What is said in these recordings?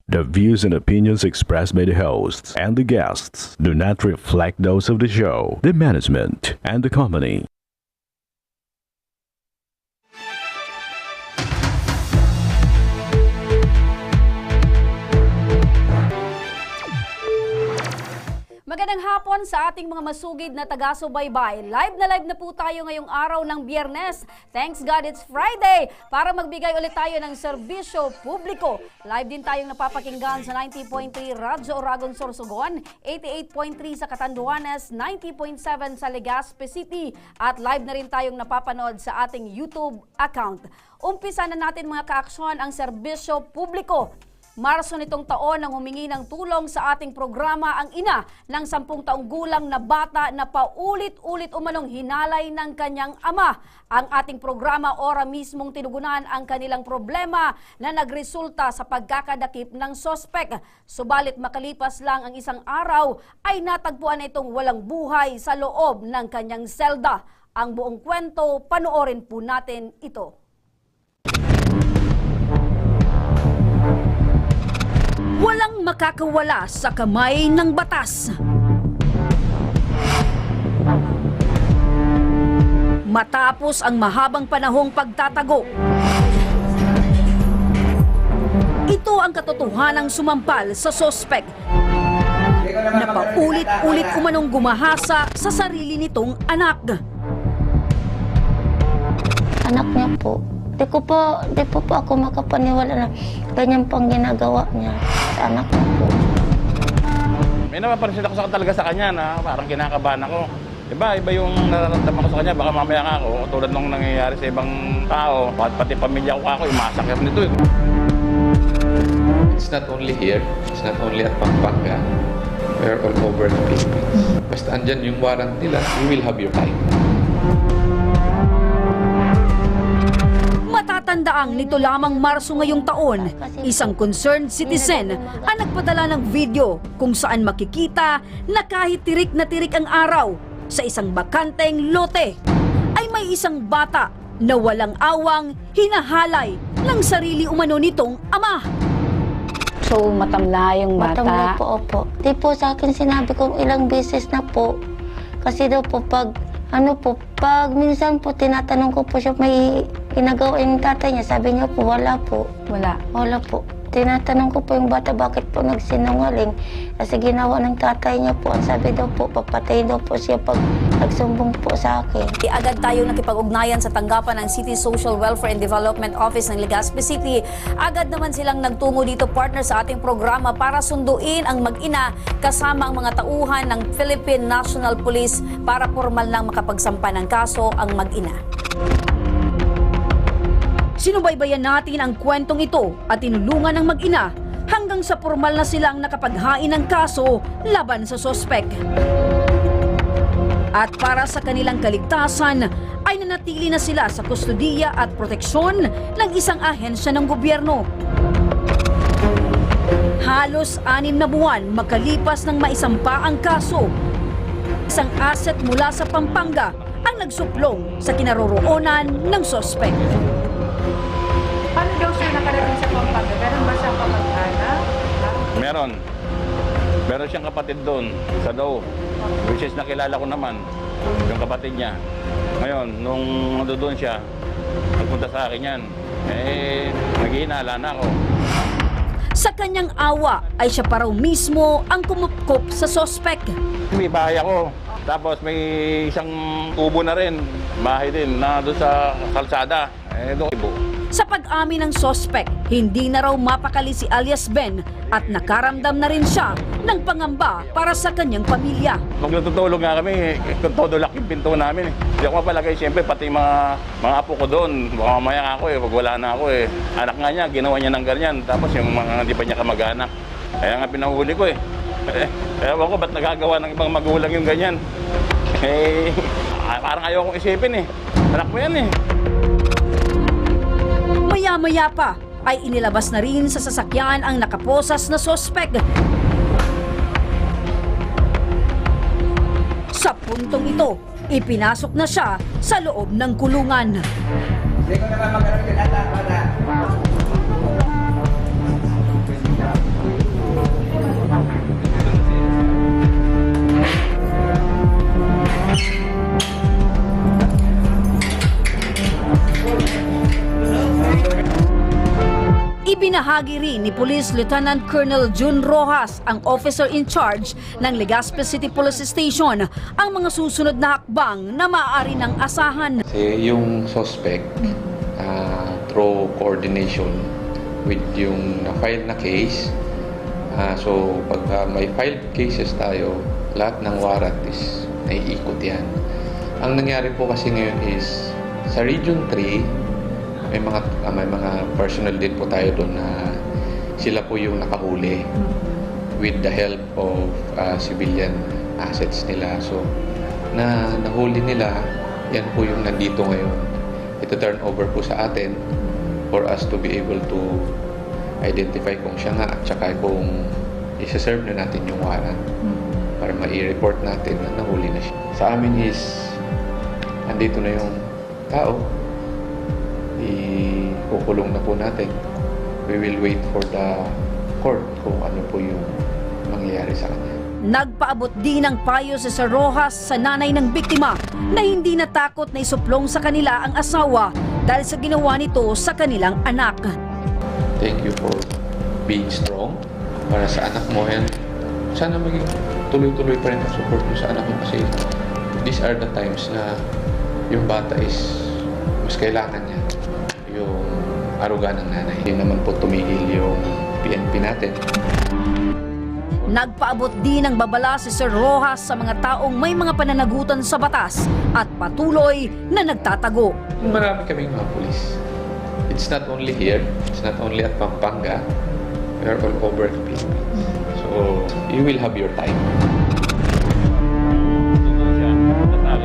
The views and opinions expressed by the hosts and the guests do not reflect those of the show, the management, and the company. Magandang hapon sa ating mga masugid na taga-subaybay. Live na po tayo ngayong araw ng Biyernes. Thanks God it's Friday para magbigay ulit tayo ng serbisyo publiko. Live din tayong napapakinggan sa 90.3 Radyo Oragon Sorsogon, 88.3 sa Catanduanes, 90.7 sa Legazpi City at live na rin tayong napapanood sa ating YouTube account. Umpisa na natin mga kaaksyon ang serbisyo publiko. Marso nitong taon nang humingi ng tulong sa ating programa ang ina ng 10 taong gulang na bata na paulit-ulit umanong hinalay ng kanyang ama. Ang ating programa ora mismong tinugunan ang kanilang problema na nagresulta sa pagkakadakip ng sospek. Subalit makalipas lang ang isang araw ay natagpuan itong walang buhay sa loob ng kanyang selda. Ang buong kwento, panoorin po natin ito. Walang makakawala sa kamay ng batas. Matapos ang mahabang panahong pagtatago, ito ang katotohanang sumampal sa sospek na paulit-ulit umanong gumahasa sa sarili nitong anak. Anak niya po. Di po ako makapaniwala na ganyan pang ginagawa niya sa anak niya po. May napapansin ako talaga sa kanya na parang kinakabahan ako. Iba yung nararamdaman ko sa kanya. Baka mamaya nga ako, tulad nung nangyayari sa ibang tao, pati pamilya ko ako, imasakit nito eh. It's not only here, it's not only at Pampanga. We're all over the Philippines. Basta andyan yung warrant nila, you will have your time. Matatandaang nito lamang Marso ngayong taon, isang concerned citizen ang nagpadala ng video kung saan makikita na kahit tirik na tirik ang araw, sa isang bakanteng lote ay may isang bata na walang awang hinahalay ng sarili umano nitong ama. So matamla yung bata? Matamla po, opo. Di po sa akin sinabi kong ilang beses na po. Kasi daw po pag minsan po tinatanong ko po siya may ginagawa yung tatay niya, sabi niya po wala po. Wala po. Tinatanong ko po yung bata bakit po nagsinungaling. Kasi ginawa ng tatay niya po. Ang sabi daw po, papatayin daw po siya pag nagsumbong po sa akin. Agad tayong nakipag-ugnayan sa tanggapan ng City Social Welfare and Development Office ng Legazpi City. Agad naman silang nagtungo dito partner sa ating programa para sunduin ang mag-ina kasama ang mga tauhan ng Philippine National Police para formal lang makapagsampa ng kaso ang mag-ina. Sinubaybayan natin ang kwentong ito at tinulungan ng mag-ina hanggang sa formal na silang nakapaghain ng kaso laban sa sospek. At para sa kanilang kaligtasan ay nanatili na sila sa kustudiya at proteksyon ng isang ahensya ng gobyerno. Halos 6 na buwan makalipas ng maisampa ang kaso, isang asset mula sa Pampanga ang nagsuplong sa kinaroroonan ng sospek. Paano daw siya nakarating sa Pampanga? Meron ba siyang kamag-anak? Meron. Meron siyang kapatid doon sa Dao. Which is nakilala ko naman yung kapatid niya. Ngayon, nung doon siya, nagpunta sa akin yan. Nag-iinala na ako. Sa kanyang awa ay siya pa raw mismo ang kumupkop sa sospek. May bahay ako. Tapos may isang tubo na rin. Bahay din na doon sa kalsada. Doon ibo. Sa pag-amin ng sospek, hindi na raw mapakali si alias Ben at nakaramdam na rin siya ng pangamba para sa kanyang pamilya. Pag natutulog nga kami, kung todo lock yung pinto namin. Hindi ako mapalagay, siyempre, pati mga apo ko doon. Baka mamaya ako pag wala na ako Anak nga niya, ginawa niya ng ganyan. Tapos yung mga hindi pa niya kamag-anak. Kaya nga pinahuli ko Ewan ko, ba't nagagawa ng ibang magulang yung ganyan? Parang ayaw kong isipin Anak mo yan Maya-maya pa ay inilabas na rin sa sasakyan ang nakaposas na sospek. Sa puntong ito, ipinasok na siya sa loob ng kulungan. Hindi ko naman magkaroon din ata para Ibinahagi rin ni Police Lieutenant Colonel June Rojas, ang officer in charge ng Legazpi City Police Station, ang mga susunod na hakbang na maaari ng asahan. Kasi yung suspect, through coordination with yung na-file na case, so pag may filed cases tayo, lahat ng warrant is naiikot yan. Ang nangyari po kasi ngayon is, sa Region 3, may mga personnel din po tayo doon na sila po yung nakahuli with the help of civilian assets nila. So, nahuli nila, yan po yung nandito ngayon. Ito turn over po sa atin for us to be able to identify kung siya nga at saka kung isa-serve na natin yung warrant para ma-report natin na nahuli na siya. Sa amin is, andito na yung tao, ikukulong na po natin. We will wait for the court kung ano po yung mangyayari sa kanya. Nagpaabot din ng payo si Sir Rojas sa nanay ng biktima na hindi natakot na isuplong sa kanila ang asawa dahil sa ginawa nito sa kanilang anak. Thank you for being strong para sa anak mo, and sana maging tuloy-tuloy pa rin ang support mo sa anak mo kasi these are the times na yung bata is mas kailangan niya yung aruga ng nanay. Hindi naman po tumigil yung PNP natin. Nagpaabot din ng babala si Sir Rojas sa mga taong may mga pananagutan sa batas at patuloy na nagtatago. Marami kaming mga pulis. It's not only here, it's not only at Pampanga, we are all over the Philippines. So, you will have your time.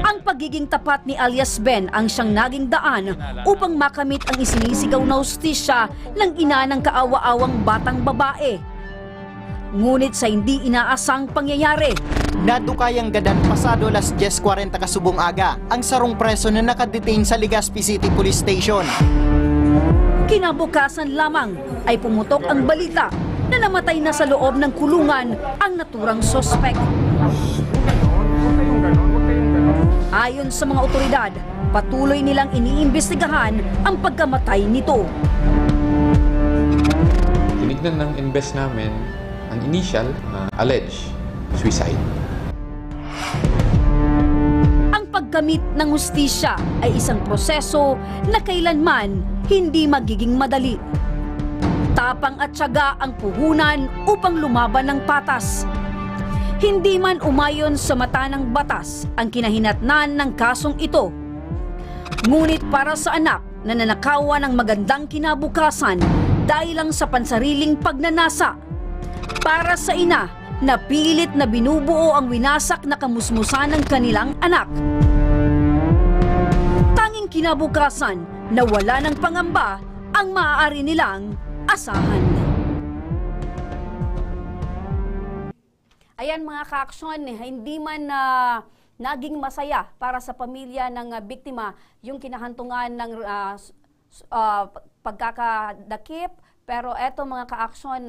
Ang pagiging tapat ni alias Ben ang siyang naging daan upang makamit ang isinisigaw na hustisya ng ina ng kaawa-awang batang babae. Ngunit sa hindi inaasang pangyayari, nadukayang gadan pasado alas 10:40 kasubong aga ang sarong preso na nakadetain sa Legazpi City Police Station. kinabukasan lamang ay pumutok ang balita na namatay na sa loob ng kulungan ang naturang sospek. Ayon sa mga otoridad, patuloy nilang iniimbestigahan ang pagkamatay nito. Tinignan ng invest namin ang initial alleged suicide. Ang pagkamit ng hustisya ay isang proseso na kailanman hindi magiging madali. Tapang at tiyaga ang puhunan upang lumaban ng patas. Hindi man umayon sa mata ng batas ang kinahinatnan ng kasong ito. Ngunit para sa anak na nanakawan ng magandang kinabukasan dahil lang sa pansariling pagnanasa. Para sa ina na pilit na binubuo ang winasak na kamusmusan ng kanilang anak. Tanging kinabukasan na wala ng pangamba ang maaari nilang asahan. Ayan mga ka-aksyon, hindi man naging masaya para sa pamilya ng biktima yung kinahantungan ng pagkakadakip, pero eto mga ka-aksyon,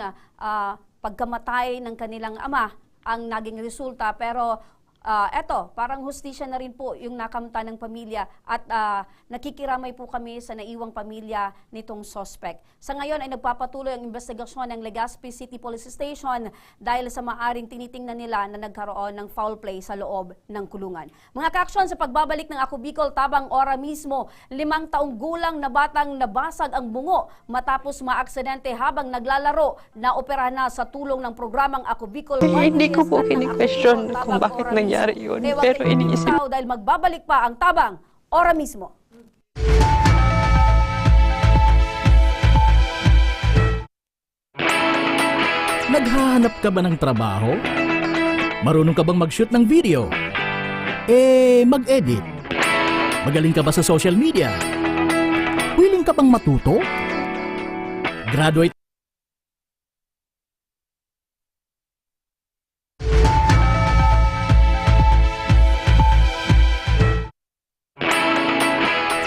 pagkamatay ng kanilang ama ang naging resulta, pero eto, parang hustisya na rin po yung nakamta ng pamilya at nakikiramay po kami sa naiwang pamilya nitong suspect. Sa ngayon ay nagpapatuloy ang investigasyon ng Legazpi City Police Station dahil sa maaring tinitingnan nila na nagkaroon ng foul play sa loob ng kulungan. Mga ka-aksyon, sa pagbabalik ng Ako Bicol Tabang Ora mismo, 5 taong gulang na batang nabasag ang bungo matapos maaksidente habang naglalaro na opera na sa tulong ng programang Ako Bicol. Hindi ko po kini-question kung bakit nangyari yun. Pero iniisip dahil magbabalik pa ang Tabang Ora mismo. Naghahanap ka ba ng trabaho? Marunong ka bang mag-shoot ng video? Mag-edit? Magaling ka ba sa social media? Willing ka bang matuto? Graduate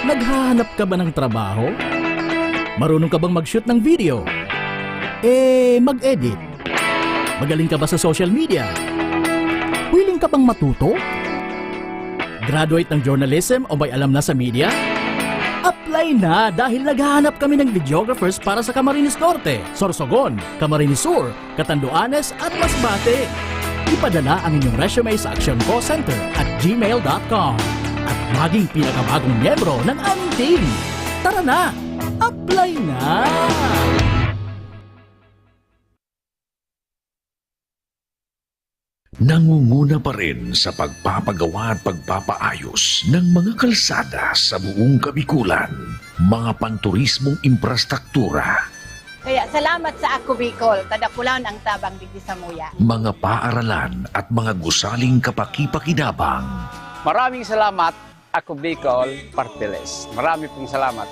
Naghahanap ka ba ng trabaho? Marunong ka bang mag-shoot ng video? Mag-edit? Magaling ka ba sa social media? Willing ka bang matuto? Graduate ng journalism o may alam na sa media? Apply na dahil naghahanap kami ng videographers para sa Camarines Norte, Sorsogon, Camarines Sur, Catanduanes at Masbate. Ipadala ang inyong resume sa actioncallcenter@gmail.com at maging pinakabagong miyembro ng aming team. Tara na! Apply na! Nangunguna pa rin sa pagpapagawa at pagpapaayos ng mga kalsada sa buong Kabikulan, mga panturismong infrastruktura, Kaya salamat sa Ako Bicol, tadakulan ang tabang digdi sa muya. mga paaralan at mga gusaling kapakipakinabang. Maraming salamat, Ako Bicol, Partiles. Marami pong salamat.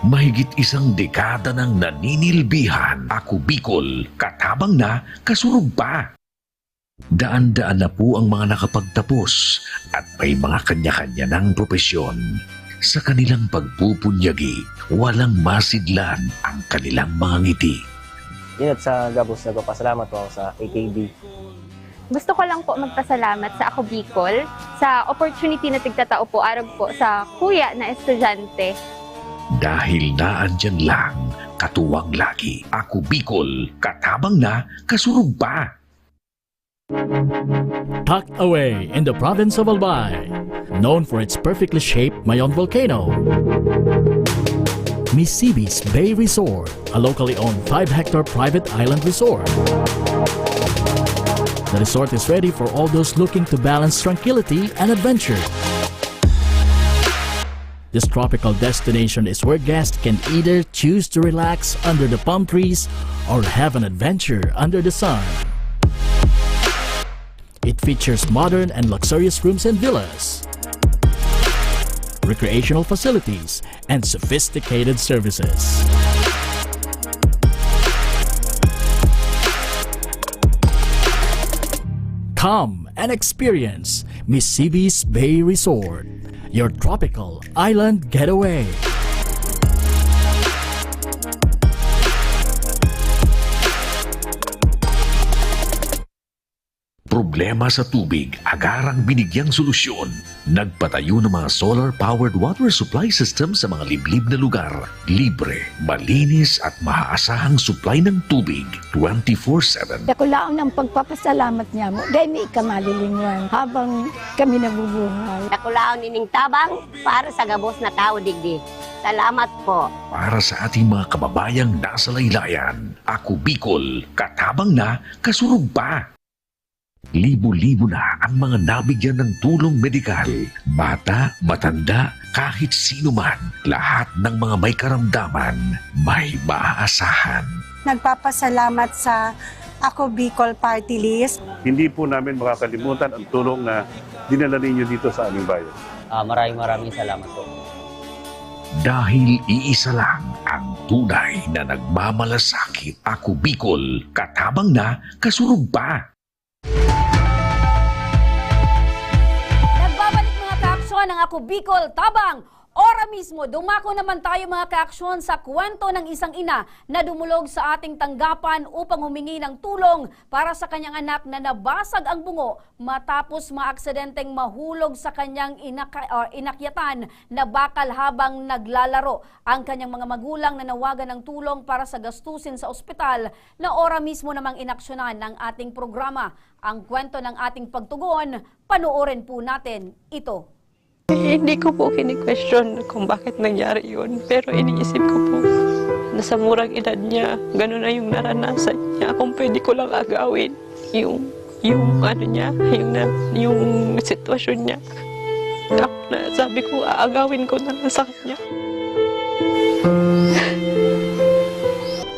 Mahigit isang dekada ng naninilbihan, Ako Bicol, katabang na, kasurug pa. Daan-daan na po ang mga nakapagtapos at may mga kanya-kanya ng propesyon. Sa kanilang pagpupunyagi, walang masidlan ang kanilang mga ngiti. Yun at sa Gabos, nagpapasalamat po ako sa AKB. Gusto ko lang po magpasalamat sa Ako Bicol sa opportunity na tigtatao po arag po sa kuya na estudyante. Dahil naandyan lang, katuwang lagi, Ako Bicol, katabang na, kasurug pa. Tucked away in the province of Albay, known for its perfectly shaped Mayon volcano, Misibis Bay Resort, a locally owned 5-hectare private island resort. The resort is ready for all those looking to balance tranquility and adventure. This tropical destination is where guests can either choose to relax under the palm trees or have an adventure under the sun. It features modern and luxurious rooms and villas, recreational facilities, and sophisticated services. Come and experience Misibis Bay Resort, your tropical island getaway. Problema sa tubig, agarang binigyang solusyon. Nagpatayo ng mga solar-powered water supply system sa mga liblib na lugar. Libre, malinis at maaasahang supply ng tubig 24/7. Nakulaon ang pagpapasalamat niya mo dahil may ikamalilinguan habang kami nabubuhay. Nakulaon nining tabang para sa gabos na tao digdi. Salamat po. Para sa ating mga kababayang nasa laylayan, Ako Bicol, katabang na, kasurug pa. Libo-libo na ang mga nabigyan ng tulong medikal. Bata, matanda, kahit sino man, lahat ng mga may karamdaman, may maaasahan. Nagpapasalamat sa Ako Bicol Party List. Hindi po namin makakalimutan ang tulong na dinala ninyo dito sa aming bayan. Maraming salamat po. Dahil iisa lang ang tunay na nagmamalasakit, Ako Bicol, katabang na, kasurug pa. Nagbabalik mga kaaksyon ng Ako Bicol Tabang. Ora mismo, dumako naman tayo mga kaaksyon sa kwento ng isang ina na dumulog sa ating tanggapan upang humingi ng tulong para sa kanyang anak na nabasag ang bungo matapos maaksidenteng mahulog sa kanyang inakyatan na bakal habang naglalaro. Ang kanyang mga magulang na nawagan ng tulong para sa gastusin sa ospital na ora mismo namang inaksyonan ng ating programa. Ang kwento ng ating pagtugon, panoorin po natin ito. Hindi ko po kini-question kung bakit nangyari yun. Pero iniisip ko po, nasa murang edad niya, gano'n na yung naranasan niya. Kung pwede ko lang agawin yung ano niya, yung sitwasyon niya. Sabi ko, aagawin ko na lang sa kanya.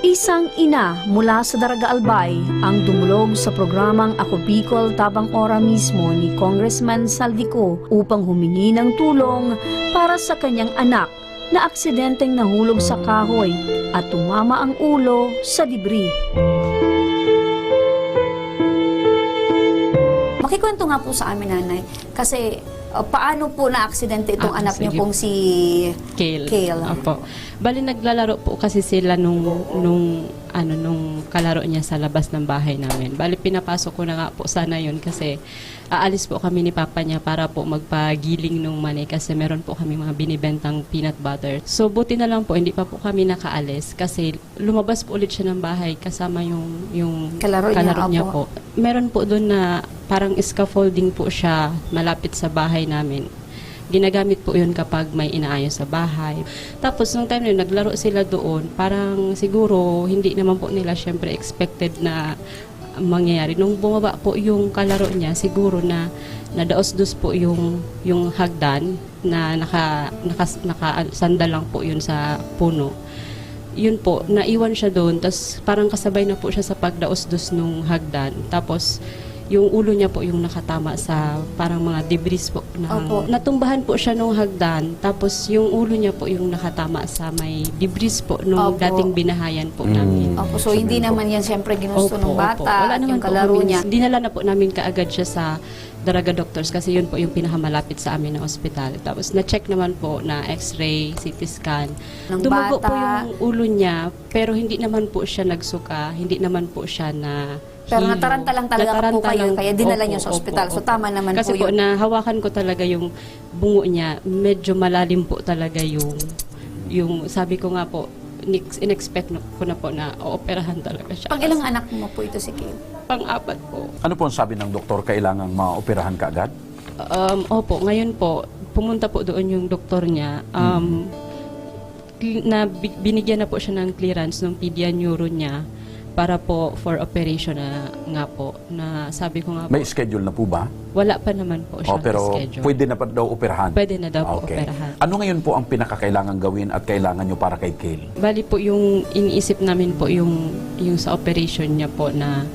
Isang ina mula sa Daraga Albay ang dumulog sa programang Ako Bicol Tabang Ora mismo ni Congressman Saldico upang humingi ng tulong para sa kanyang anak na aksidenteng nahulog sa kahoy at tumama ang ulo sa dibri. Makikwento nga po sa amin, nanay, kasi Paano po na-aksidente itong anak niyo sige. pong si Kale. Opo. Bali naglalaro po kasi sila nung kalaro niya sa labas ng bahay namin. Bali pinapasok ko na nga po sana yun kasi aalis po kami ni papa niya para po magpagiling nung mani kasi meron po kami mga binibentang peanut butter. So buti na lang po hindi pa po kami nakaalis kasi lumabas po ulit siya ng bahay kasama yung Kalaro niya, po. Meron po doon na parang scaffolding po siya malapit sa bahay namin. Ginagamit po yun kapag may inaayos sa bahay. Tapos nung time na yun, naglaro sila doon, parang siguro hindi naman po nila syempre expected na mangyayari. Nung bumaba po yung kalaro niya, siguro na nadaos-dos po yung hagdan na nakasandal lang po yun sa puno. Yun po, naiwan siya doon, tapos parang kasabay na po siya sa pagdaos-dos nung hagdan. Tapos yung ulo niya po yung nakatama sa parang mga debris po. Natumbahan po siya nung hagdan, tapos yung ulo niya po yung nakatama sa may debris po nung dating binahayan po namin. So hindi naman yan siyempre ginusto ng bata, Wala naman yung kalaro niya. Dinala na po namin kaagad siya sa Daraga Doctors kasi yun po yung pinakamalapit sa amin na ospital. Tapos na-check naman po na x-ray, CT scan. Dumugo po yung ulo niya, pero hindi naman po siya nagsuka, hindi naman po siya na Pero nataranta lang talaga po kayo, kaya dinala niyo sa ospital. So tama naman kasi po yun. Kasi po, nahawakan ko talaga yung bungo niya, medyo malalim po talaga yung sabi ko nga po, in-expect ko na po na ooperahan talaga siya. Pang ilang anak mo po ito si Kale? Pang-apat po. Ano po ang sabi ng doktor, kailangang maoperahan ka agad? Opo, ngayon po, pumunta po doon yung doktor niya. Binigyan na po siya ng clearance ng pedia neuro niya para po for operation na nga po, na sabi ko nga po. May schedule na po ba? Wala pa naman po siya pero schedule. pwede na pa daw operahan? Pwede na daw po operahan. Ano ngayon po ang pinakakailangan gawin at kailangan nyo para kay Kale? Bali po yung iniisip namin po yung sa operation niya po na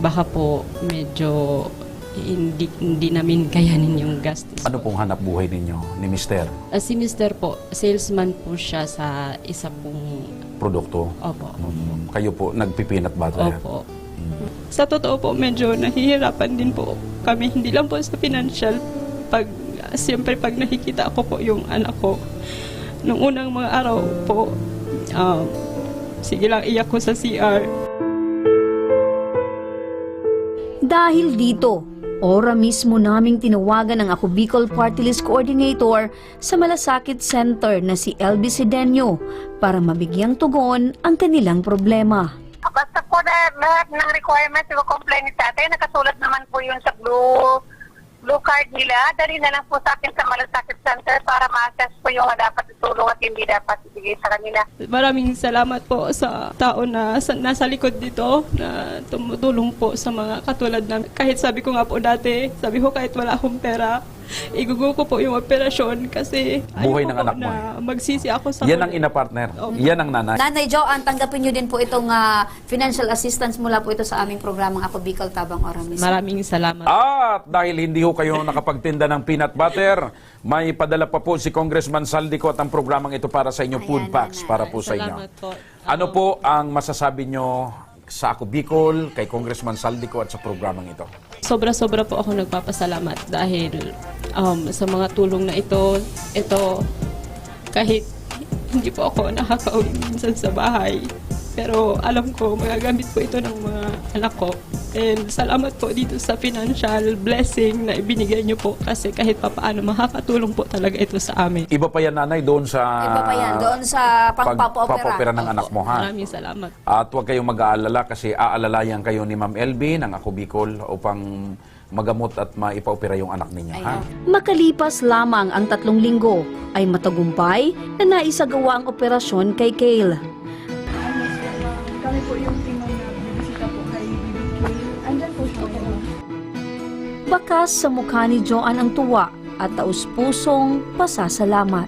baka po medyo hindi namin kayanin yung gastos. Ano pong hanap buhay ninyo ni Mister? Si Mister po, salesman po siya sa isa pong produkto? Opo. Kayo po, nagpipinat butter? Opo. Sa totoo po, medyo nahihirapan din po kami. Hindi lang po sa financial. Siyempre, pag nakikita ko po yung anak ko, nung unang mga araw po, sige lang, iyak ko sa CR. Dahil dito, ora mismo naming tinawagan ang Ako Bicol Party List Coordinator sa Malasakit Center na si Elby Sedeño para mabigyang tugon ang kanilang problema. Basta po na lahat ng requirements yung complain ni tatay, nakasulat naman po yun sa blue card nila. Dali na lang po sa akin sa Malasakit Center para ma-assess po yung dapat itulong at hindi dapat ibigay sa kanila. Maraming salamat po sa tao na nasa likod dito na tumutulong po sa mga katulad namin. Kahit sabi ko nga po dati, sabi ko kahit wala akong pera, igugo ko po yung operasyon kasi buhay ng anak mo. Na magsisi ako sa yan ang ina-partner. Yan ang nanay. Nanay Joanne, tanggapin nyo din po itong financial assistance mula po ito sa aming programang Ako Bicol Tabang Ora mismo. Maraming salamat. At dahil hindi ho kayo nakapagtinda ng peanut butter, may padala pa po si Congressman Saldico at ang programang ito para sa inyo, food packs para po sa inyo. Po. Ano po ang masasabi nyo sa Ako Bicol, kay Congressman Saldico at sa programang ito? Sobra-sobra po ako nagpapasalamat dahil sa mga tulong na ito kahit hindi po ako nakakauwi minsan sa bahay, pero alam ko magagamit po ito ng mga anak ko. And salamat po dito sa financial blessing na ibinigay niyo po kasi kahit papaano makakatulong po talaga ito sa amin. Iba pa yan, nanay, doon sa Iba pa yan, doon sa pagpapaopera ng anak mo, ha? Maraming salamat. At huwag kayong mag-aalala kasi aalalayan kayo ni Ma'am LB ng Ako Bicol upang magamot at maipaopera yung anak ninyo, ha? Makalipas lamang ang 3 linggo ay matagumpay na naisagawa ang operasyon kay Kale. Kami po yung team na bisita po kay BBK. Andyan po siya ngayon. Bakas sa mukha ni Joanne ang tuwa at taus-pusong pasasalamat.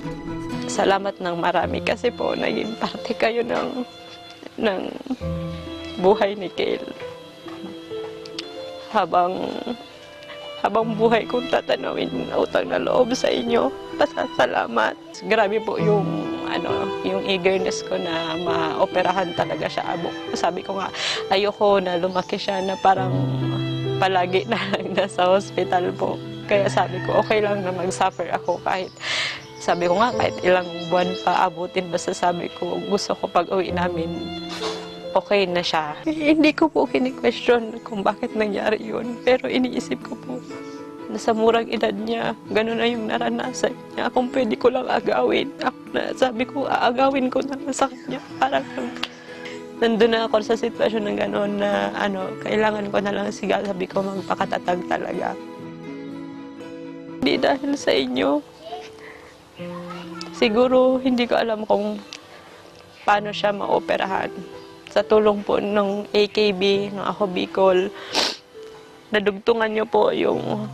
Salamat ng marami kasi po naging parte kayo ng buhay ni Kale. Habang buhay kong tatanawin utang na loob sa inyo, pasasalamat. Grabe po yung eagerness ko na maoperahan talaga siya. Sabi ko nga, ayoko na lumaki siya na parang palagi na lang nasa hospital po. Kaya sabi ko, okay lang na mag-suffer ako kahit, sabi ko nga, kahit ilang buwan pa abutin, basta sabi ko, gusto ko pag-uwi namin, okay na siya. Hindi ko po kini-question kung bakit nangyari yun, pero iniisip ko po, na sa murang edad niya, gano'n na yung naranasan niya. Kung pwede ko lang agawin, ako na, sabi ko, aagawin ko na sa kanya. Parang nandun na ako sa sitwasyon ng gano'n na kailangan ko na lang siya, sabi ko, magpakatatag talaga. Hindi dahil sa inyo. Siguro hindi ko alam kung paano siya maoperahan. Sa tulong po ng AKB, ng Ako Bicol, nadugtungan niyo po yung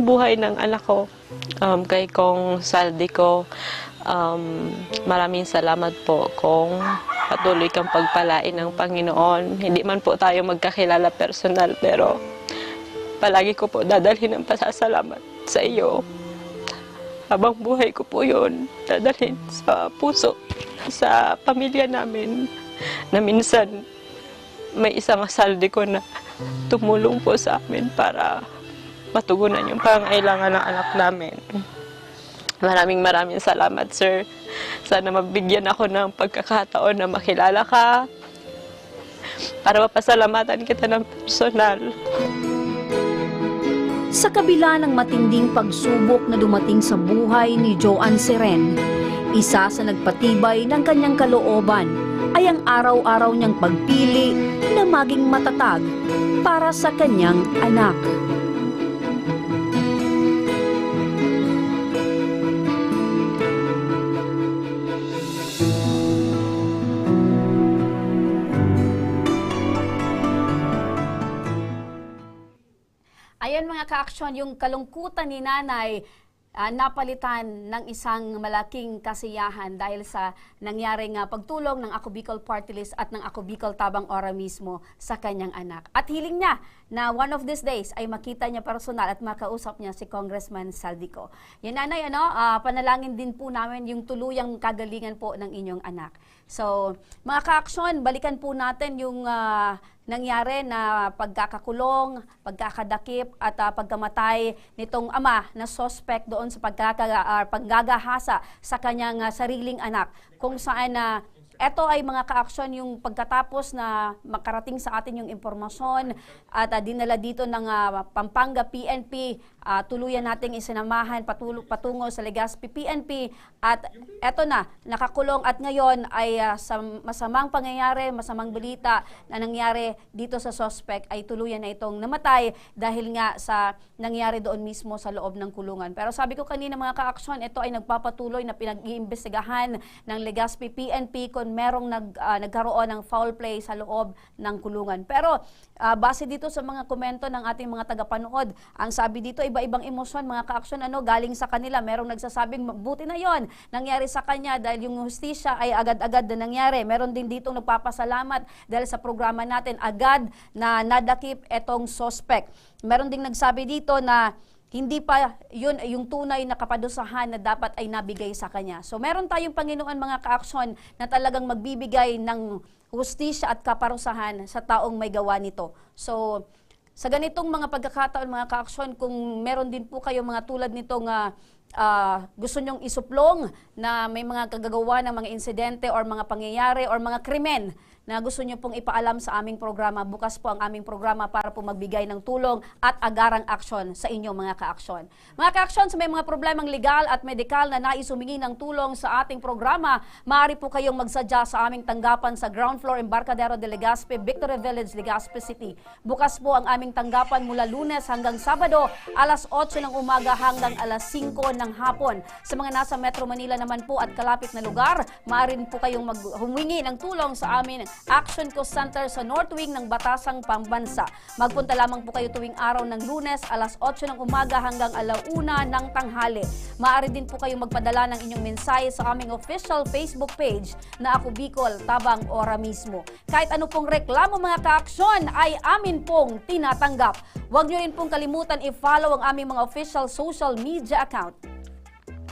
buhay ng anak ko. Kay Kong Saldico, maraming salamat po kung patuloy kang pagpalain ng Panginoon. Hindi man po tayo magkakilala personal, pero palagi ko po dadalhin ang pasasalamat sa iyo. Habang buhay ko po yun, dadalhin sa puso, sa pamilya namin, na minsan may isang Saldico na tumulong po sa amin para matugunan yung pangailangan ng anak namin. Maraming salamat, sir. Sana mabigyan ako ng pagkakataon na makilala ka para mapasalamatan kita ng personal. Sa kabila ng matinding pagsubok na dumating sa buhay ni Joanne Seren, isa sa nagpatibay ng kanyang kalooban ay ang araw-araw niyang pagpili na maging matatag para sa kanyang anak. Ayan mga ka-aksyon, yung kalungkutan ni nanay napalitan ng isang malaking kasiyahan dahil sa nangyaring pagtulong ng Ako Bicol Party List at ng Ako Bicol Tabang Ora mismo sa kanyang anak. At hiling niya na one of these days ay makita niya personal at makausap niya si Congressman Saldico. Yan nanay, panalangin din po namin yung tuluyang kagalingan po ng inyong anak. So, mga ka-aksyon, balikan po natin yung nangyari na pagkakakulong, pagkakadakip at pagkamatay nitong ama na suspect doon sa paggagahasa sa kanyang sariling anak, kung saan ito ay mga ka-aksyon yung pagkatapos na makarating sa atin yung impormasyon at dinala dito ng Pampanga PNP, tuluyan nating isinamahan patungo sa Legazpi PNP at eto na, nakakulong at ngayon ay sa masamang pangyayari, masamang balita na nangyari dito sa suspect ay tuluyan na itong namatay dahil nga sa nangyari doon mismo sa loob ng kulungan. Pero sabi ko kanina mga ka-aksyon, ito ay nagpapatuloy na pinag-iimbestigahan ng Legazpi PNP kung merong nagkaroon ng foul play sa loob ng kulungan. Pero base dito sa mga komento ng ating mga tagapanood, ang sabi dito, iba-ibang emosyon mga ka-aksyon, galing sa kanila. Merong nagsasabing buti na yon nangyari sa kanya dahil yung hustisya ay agad-agad na nangyari. Meron din dito nagpapasalamat dahil sa programa natin agad na nadakip etong suspect. Meron ding nagsabi dito na hindi pa yun yung tunay na kapadusahan na dapat ay nabigay sa kanya. So meron tayong Panginoon mga ka-aksyon na talagang magbibigay ng hustisya at kaparusahan sa taong may gawa nito. So sa ganitong mga pagkakataon mga ka-aksyon, kung meron din po kayo mga tulad nitong gusto nyong isuplong na may mga kagagawa ng mga insidente or mga pangyayari or mga krimen na gusto nyo pong ipaalam sa aming programa, bukas po ang aming programa para po magbigay ng tulong at agarang aksyon sa inyo mga ka-aksyon. Mga ka-aksyon, sa may mga problemang legal at medikal na nais humingi ng tulong sa ating programa, maaari po kayong magsadya sa aming tanggapan sa ground floor Embarcadero de Legazpi, Victory Village, Legazpi City. Bukas po ang aming tanggapan mula Lunes hanggang Sabado, alas 8 ng umaga hanggang alas 5 ng hapon. Sa mga nasa Metro Manila naman po at kalapit na lugar, maaari po kayong humingi ng tulong sa amin Action Co Center sa North Wing ng Batasang Pambansa. Magpunta lamang po kayo tuwing araw ng Lunes, alas 8 ng umaga hanggang alauna ng tanghali. Maaari din po kayong magpadala ng inyong mensahe sa aming official Facebook page na Ako Bicol Tabang Ora mismo. Kahit ano pong reklamo mga ka-aksyon ay amin pong tinatanggap. Huwag nyo rin pong kalimutan i-follow ang aming mga official social media account.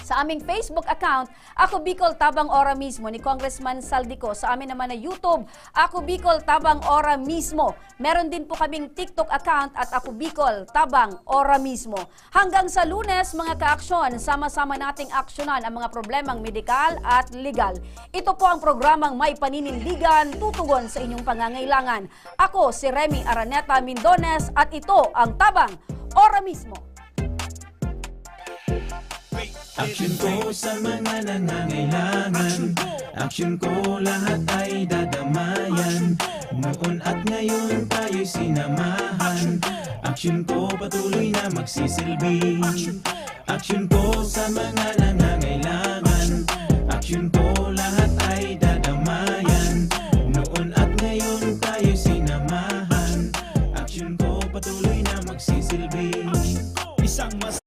Sa aming Facebook account, Ako Bicol Tabang Ora mismo ni Congressman Saldico. Sa amin naman na YouTube, Ako Bicol Tabang Ora mismo. Meron din po kaming TikTok account at Ako Bicol Tabang Ora mismo. Hanggang sa Lunes, mga kaaksyon, sama-sama nating aksyonan ang mga problemang medikal at legal. Ito po ang programang May Paninindigan, tutugon sa inyong pangangailangan. Ako si Remy Araneta Mindones at ito ang Tabang Ora mismo. Aksyon ko sa mga nangangailangan. Aksyon ko lahat ay dadamayan. Noon at ngayon tayo'y sinamahan. Aksyon ko patuloy na magsisilbi. Aksyon ko sa mga nangangailangan. Aksyon ko lahat ay dadamayan. Noon at ngayon tayo'y sinamahan. Aksyon ko patuloy na magsisilbi. Isang mas